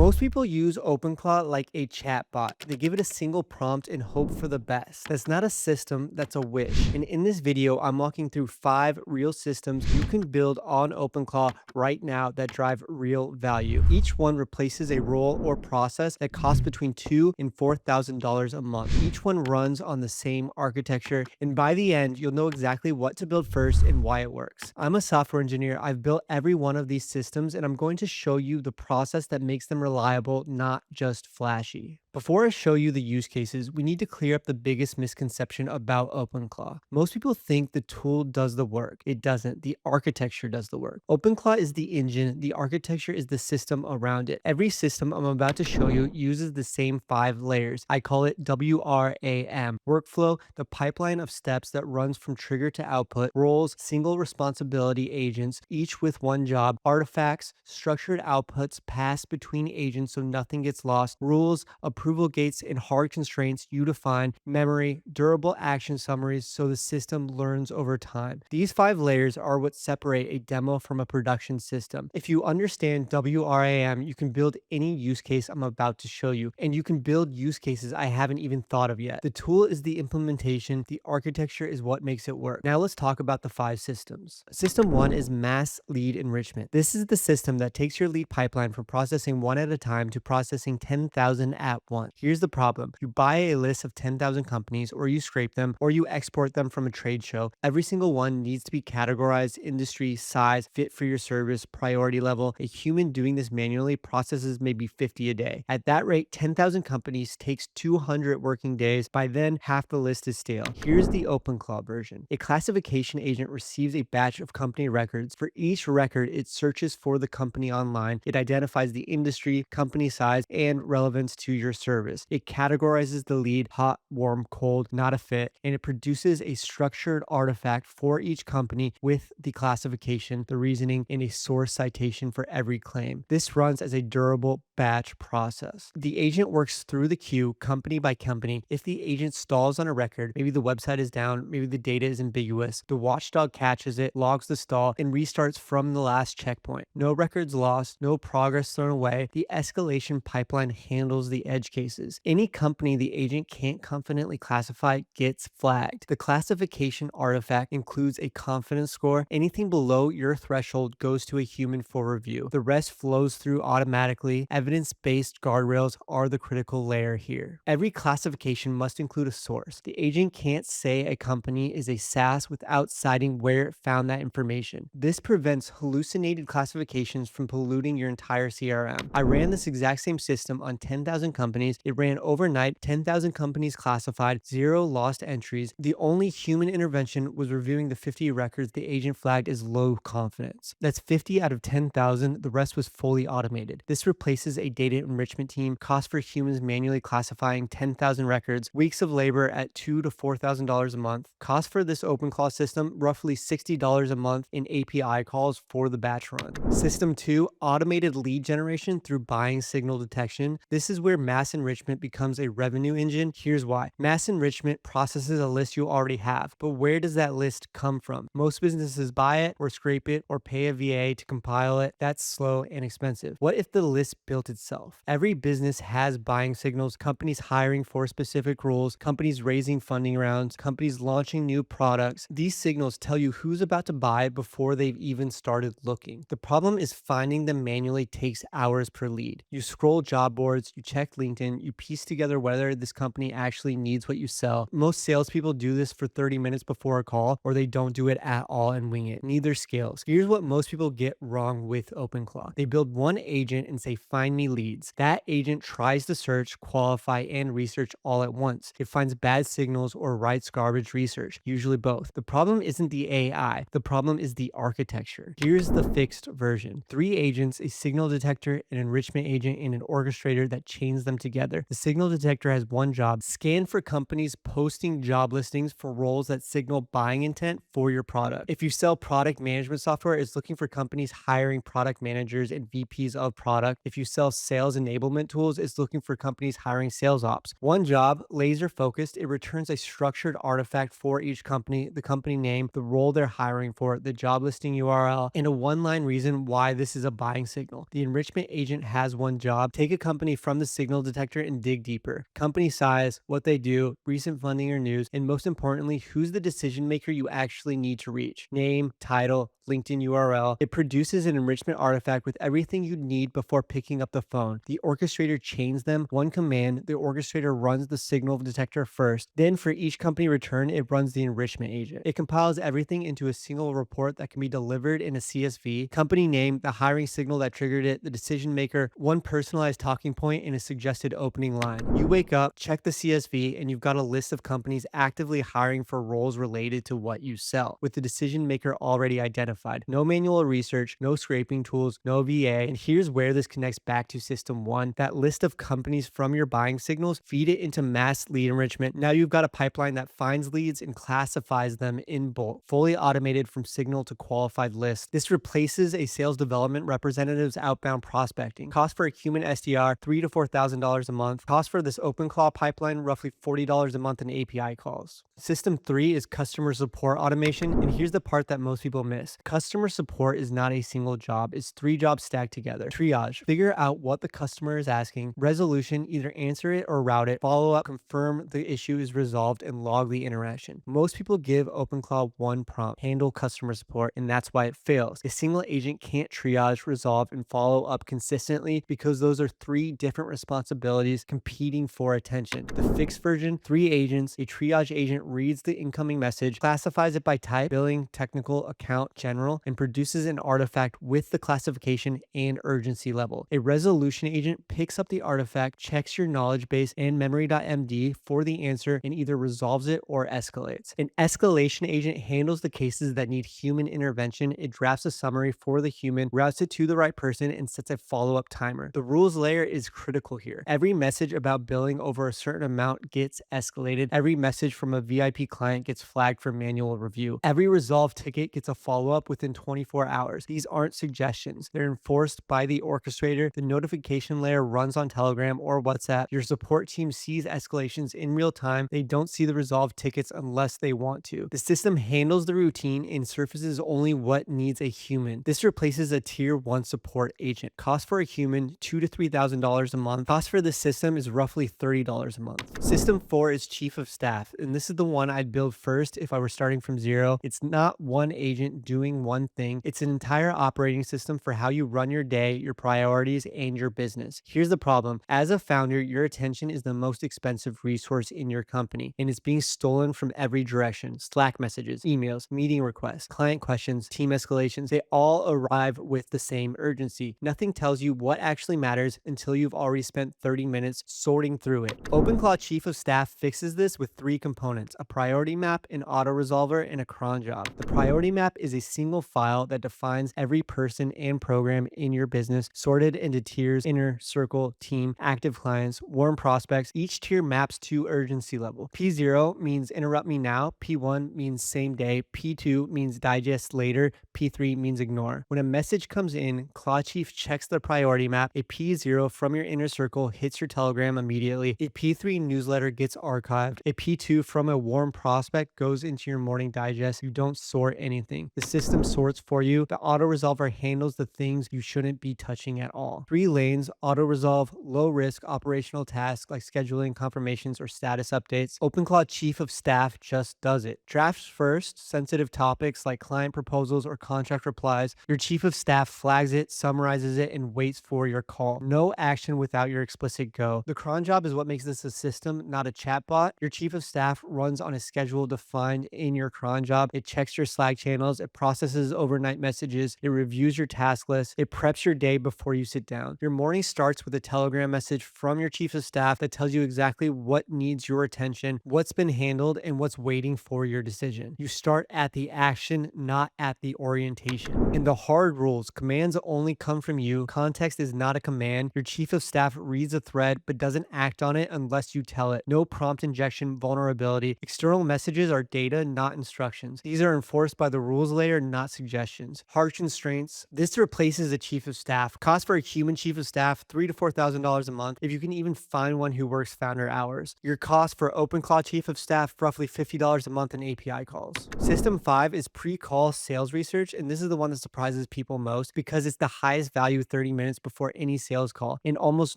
Most people use OpenClaw like a chatbot. They give it a single prompt and hope for the best. That's not a system, that's a wish. And in this video, I'm walking through 5 real systems you can build on OpenClaw right now that drive real value. Each one replaces a role or process that costs between $2,000 and $4,000 a month. Each one runs on the same architecture, and by the end, you'll know exactly what to build first and why it works. I'm a software engineer. I've built every one of these systems, and I'm going to show you the process that makes them reliable, not just flashy. Before I show you the use cases, we need to clear up the biggest misconception about OpenClaw. Most people think the tool does the work. It doesn't. The architecture does the work. OpenClaw is the engine. The architecture is the system around it. Every system I'm about to show you uses the same 5 layers. I call it WRAM. Workflow, the pipeline of steps that runs from trigger to output. Roles, single responsibility agents, each with one job. Artifacts, structured outputs pass between agents so nothing gets lost. Rules, approval gates, and hard constraints you define. Memory, durable action summaries so the system learns over time. These 5 layers are what separate a demo from a production system. If you understand WRAM, you can build any use case I'm about to show you, and you can build use cases I haven't even thought of yet. The tool is the implementation, the architecture is what makes it work. Now let's talk about the 5 systems. System 1 is mass lead enrichment. This is the system that takes your lead pipeline from processing one at a time to processing 10,000 at once. Here's the problem. You buy a list of 10,000 companies, or you scrape them, or you export them from a trade show. Every single one needs to be categorized, industry, size, fit for your service, priority level. A human doing this manually processes maybe 50 a day. At that rate, 10,000 companies takes 200 working days. By then, half the list is stale. Here's the OpenClaw version. A classification agent receives a batch of company records. For each record, it searches for the company online. It identifies the industry, company size, and relevance to your service. It categorizes the lead, hot, warm, cold, not a fit, and it produces a structured artifact for each company with the classification, the reasoning, and a source citation for every claim. This runs as a durable batch process. The agent works through the queue, company by company. If the agent stalls on a record, maybe the website is down, maybe the data is ambiguous, the watchdog catches it, logs the stall, and restarts from the last checkpoint. No records lost, no progress thrown away. The escalation pipeline handles the edge cases. Any company the agent can't confidently classify gets flagged. The classification artifact includes a confidence score. Anything below your threshold goes to a human for review. The rest flows through automatically. Evidence-based guardrails are the critical layer here. Every classification must include a source. The agent can't say a company is a SaaS without citing where it found that information. This prevents hallucinated classifications from polluting your entire CRM. I ran this exact same system on 10,000 companies. It ran overnight, 10,000 companies classified, 0 lost entries. The only human intervention was reviewing the 50 records the agent flagged as low confidence. That's 50 out of 10,000. The rest was fully automated. This replaces a data enrichment team, cost for humans manually classifying 10,000 records, weeks of labor at $2,000 to $4,000 a month. Cost for this OpenClaw system, roughly $60 a month in API calls for the batch run. System 2, automated lead generation through buying signal detection. This is where mass enrichment becomes a revenue engine. Here's why. Mass enrichment processes a list you already have, but where does that list come from? Most businesses buy it or scrape it or pay a VA to compile it. That's slow and expensive. What if the list built itself? Every business has buying signals, companies hiring for specific roles, companies raising funding rounds, companies launching new products. These signals tell you who's about to buy before they've even started looking. The problem is finding them manually takes hours per lead. You scroll job boards, you check LinkedIn, you piece together whether this company actually needs what you sell. Most salespeople do this for 30 minutes before a call, or they don't do it at all and wing it. Neither scales. Here's what most people get wrong with OpenClaw. They build one agent and say, find me leads. That agent tries to search, qualify, and research all at once. It finds bad signals or writes garbage research, usually both. The problem isn't the AI. The problem is the architecture. Here's the fixed version. 3 agents, a signal detector, an enrichment agent, and an orchestrator that chains them together. The signal detector has one job: scan for companies posting job listings for roles that signal buying intent for your product. If you sell product management software, it's looking for companies hiring product managers and VPs of product. If you sell sales enablement tools, it's looking for companies hiring sales ops. One job, laser focused, it returns a structured artifact for each company: the company name, the role they're hiring for, the job listing URL, and a one-line reason why this is a buying signal. The enrichment agent has one job: take a company from the signal detector and dig deeper. Company size, what they do, recent funding or news, and most importantly, who's the decision maker you actually need to reach. Name, title, LinkedIn URL. It produces an enrichment artifact with everything you need before picking up the phone. The orchestrator chains them. One command: the orchestrator runs the signal detector first. Then for each company return, it runs the enrichment agent. It compiles everything into a single report that can be delivered in a CSV. Company name, the hiring signal that triggered it, the decision maker, one personalized talking point, and a suggested opening line. You wake up, check the CSV, and you've got a list of companies actively hiring for roles related to what you sell, with the decision maker already identified. No manual research, no scraping tools, no VA. And here's where this connects back to system one: that list of companies from your buying signals, feed it into mass lead enrichment. Now you've got a pipeline that finds leads and classifies them in bulk, fully automated from signal to qualified list. This replaces a sales development representative's outbound prospecting. Cost for a human SDR, $3,000 to $4,000 a month. Cost for this OpenClaw pipeline, roughly $40 a month in API calls. System three is customer support automation, and here's the part that most people miss. Customer support is not a single job, it's three jobs stacked together. Triage, figure out what the customer is asking. Resolution, either answer it or route it. Follow up, confirm the issue is resolved, and log the interaction. Most people give OpenClaw one prompt: handle customer support, and that's why it fails. A single agent can't triage, resolve, and follow up consistently because those are three different responsibilities competing for attention. The fixed version, 3 agents. A triage agent reads the incoming message, classifies it by type, billing, technical, account, general, and produces an artifact with the classification and urgency level. A resolution agent picks up the artifact, checks your knowledge base and memory.md for the answer, and either resolves it or escalates. An escalation agent handles the cases that need human intervention. It drafts a summary for the human, routes it to the right person, and sets a follow-up timer. The rules layer is critical here. Every message about billing over a certain amount gets escalated. Every message from a VIP client gets flagged for manual review. Every resolved ticket gets a follow-up within 24 hours. These aren't suggestions. They're enforced by the orchestrator. The notification layer runs on Telegram or WhatsApp. Your support team sees escalations in real time. They don't see the resolved tickets unless they want to. The system handles the routine and surfaces only what needs a human. This replaces a tier 1 support agent. Cost for a human, $2,000 to $3,000 a month. Cost for the system is roughly $30 a month. System 4 is chief of staff, and this is the one I'd build first if I were starting from zero. It's not one agent doing one thing. It's an entire operating system for how you run your day, your priorities, and your business. Here's the problem. As a founder, your attention is the most expensive resource in your company, and it's being stolen from every direction. Slack messages, emails, meeting requests, client questions, team escalations, they all arrive with the same urgency. Nothing tells you what actually matters until you've already spent 30 minutes sorting through it. OpenClaw Chief of Staff fixes this with 3 components: a priority map, an auto resolver, and a cron job. The priority map is a single file that defines every person and program in your business, sorted into tiers: inner, circle, team, active clients, warm prospects. Each tier maps to urgency level. P0 means interrupt me now, P1 means same day, P2 means digest later, P3 means ignore. When a message comes in, ClawChief checks the priority map. A P0 from your inner circle hits your Telegram immediately. A P3 newsletter gets archived. A P2 from a warm prospect goes into your morning digest. You don't sort anything. The system sorts for you. The auto resolver handles the things you shouldn't be touching at all. 3 lanes: auto resolve, low risk operational tasks like scheduling, confirmations, or status updates. OpenClaw Chief of Staff just does it. Drafts first, sensitive topics like client proposals or contract replies. Your Chief of Staff flags it, summarizes it, and waits for your call. No action without your explicit go. The cron job is what makes this a system, not a chatbot. Your Chief of Staff runs runs on a schedule defined in your cron job. It checks your Slack channels, it processes overnight messages, it reviews your task list, it preps your day before you sit down. Your morning starts with a Telegram message from your chief of staff that tells you exactly what needs your attention, what's been handled, and what's waiting for your decision. You start at the action, not at the orientation. In the hard rules, commands only come from you. Context is not a command. Your chief of staff reads a thread but doesn't act on it unless you tell it. No prompt injection vulnerability. External messages are data, not instructions. These are enforced by the rules layer, not suggestions. Harsh constraints. This replaces a chief of staff. Cost for a human chief of staff, $3,000 to $4,000 a month, if you can even find one who works founder hours. Your cost for OpenClaw chief of staff, roughly $50 a month in API calls. System 5 is pre-call sales research, and this is the one that surprises people most because it's the highest value 30 minutes before any sales call, and almost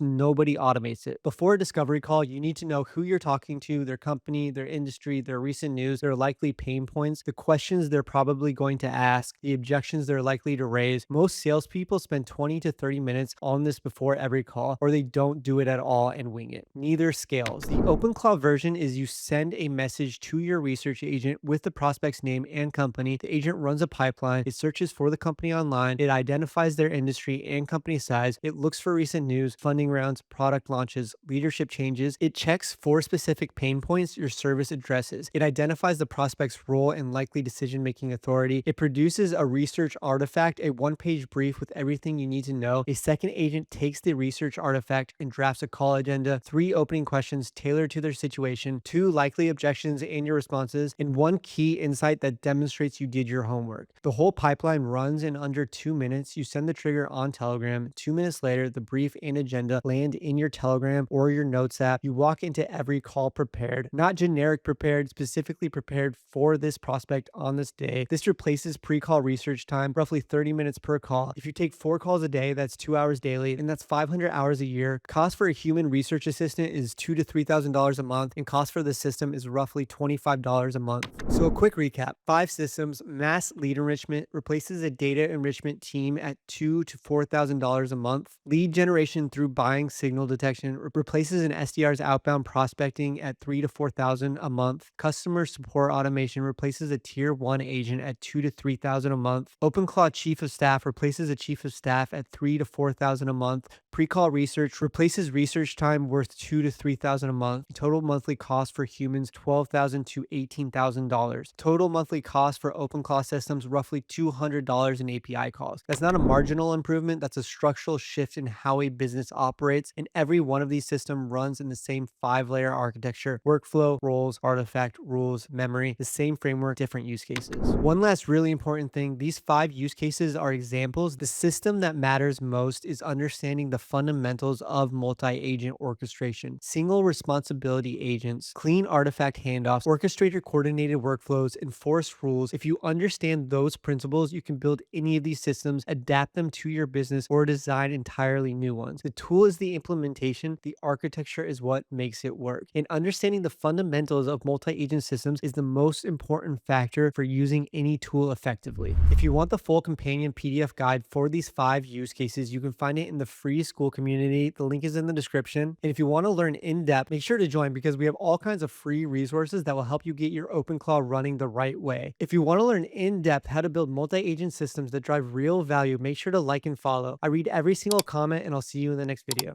nobody automates it. Before a discovery call, you need to know who you're talking to, their company, their industry, their recent news, their likely pain points, the questions they're probably going to ask, the objections they're likely to raise. Most salespeople spend 20 to 30 minutes on this before every call, or they don't do it at all and wing it. Neither scales. The OpenClaw version is you send a message to your research agent with the prospect's name and company. The agent runs a pipeline. It searches for the company online. It identifies their industry and company size. It looks for recent news, funding rounds, product launches, leadership changes. It checks for specific pain points your service addresses. It identifies the prospect's role and likely decision-making authority. It produces a research artifact, a one-page brief with everything you need to know. A second agent takes the research artifact and drafts a call agenda, 3 opening questions tailored to their situation, 2 likely objections and your responses, and 1 key insight that demonstrates you did your homework. The whole pipeline runs in under 2 minutes. You send the trigger on Telegram. 2 minutes later, the brief and agenda land in your Telegram or your Notes app. You walk into every call prepared, not generic prepared, specifically prepared for this prospect on this day. This replaces pre-call research time, roughly 30 minutes per call. If you take 4 calls a day, that's 2 hours daily, and that's 500 hours a year. Cost for a human research assistant is $2,000 to $3,000 a month, and cost for the system is roughly $25 a month. So a quick recap: 5 systems. Mass lead enrichment replaces a data enrichment team at $2,000 to $4,000 a month. Lead generation through buying signal detection replaces an SDR's outbound prospecting at $3,000 to $4,000 a month. Customer support automation replaces a tier 1 agent at $2,000 to $3,000 a month. OpenClaw chief of staff replaces a chief of staff at $3,000 to $4,000 a month. Pre-call research replaces research time worth $2,000 to $3,000 a month. Total monthly cost for humans $12,000 to $18,000. Total monthly cost for OpenClaw systems roughly $200 in API calls. That's not a marginal improvement, that's a structural shift in how a business operates, and every one of these systems runs in the same 5-layer architecture: workflow, roles, artifact, rules, memory, the same framework, different use cases. One last really important thing: these 5 use cases are examples. The system that matters most is understanding the fundamentals of multi-agent orchestration: single responsibility agents, clean artifact handoffs, orchestrator coordinated workflows, enforced rules. If you understand those principles, you can build any of these systems, adapt them to your business, or design entirely new ones. The tool is the implementation. The architecture is what makes it work. And understanding the fundamentals of multi-agent systems is the most important factor for using any tool effectively. If you want the full companion PDF guide for these 5 use cases, you can find it in the free school community. The link is in the description. And if you want to learn in depth, make sure to join because we have all kinds of free resources that will help you get your OpenClaw running the right way. If you want to learn in depth how to build multi-agent systems that drive real value, make sure to like and follow. I read every single comment, and I'll see you in the next video.